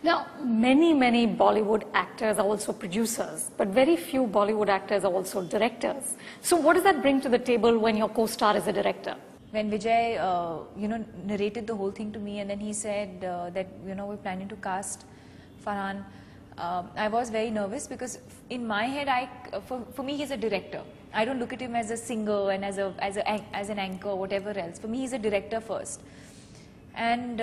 Now, many Bollywood actors are also producers, but very few Bollywood actors are also directors. So what does that bring to the table when your co-star is a director? When Vijay, narrated the whole thing to me, and then he said that, we're planning to cast Farhan, I was very nervous because in my head, for me, he's a director. I don't look at him as a singer and as an anchor, whatever else. For me, he's a director first. And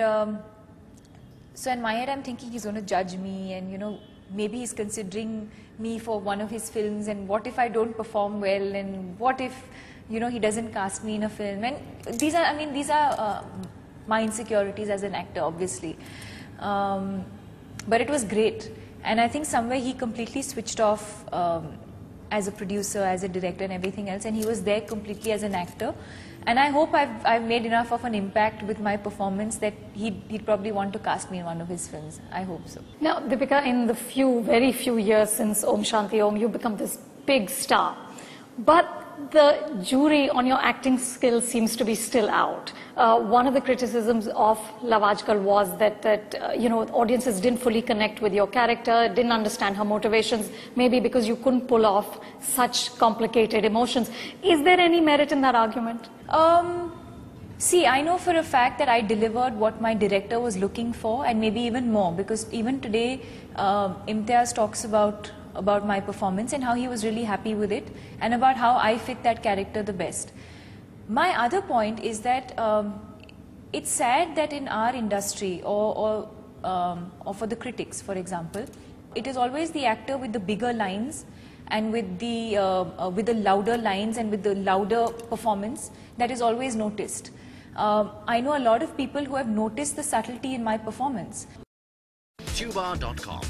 so in my head, I'm thinking he's going to judge me, and maybe he's considering me for one of his films, and what if I don't perform well, and what if he doesn't cast me in a film. And these are my insecurities as an actor, obviously. But it was great, and I think somewhere he completely switched off as a producer, as a director, and everything else, and he was there completely as an actor. And I hope I've made enough of an impact with my performance that he'd probably want to cast me in one of his films. I hope so. Now, Deepika, in the very few years since Om Shanti Om, you've become this big star. But the jury on your acting skills seems to be still out. One of the criticisms of Love Aajkal was that audiences didn't fully connect with your character, didn't understand her motivations, maybe because you couldn't pull off such complicated emotions. Is there any merit in that argument? See, I know for a fact that I delivered what my director was looking for, and maybe even more, because even today, Imtiaz talks about my performance and how he was really happy with it, and about how I fit that character the best. My other point is that it's sad that in our industry, or for the critics, for example, it is always the actor with the bigger lines and with the louder lines and with the louder performance that is always noticed. I know a lot of people who have noticed the subtlety in my performance. Tuba.com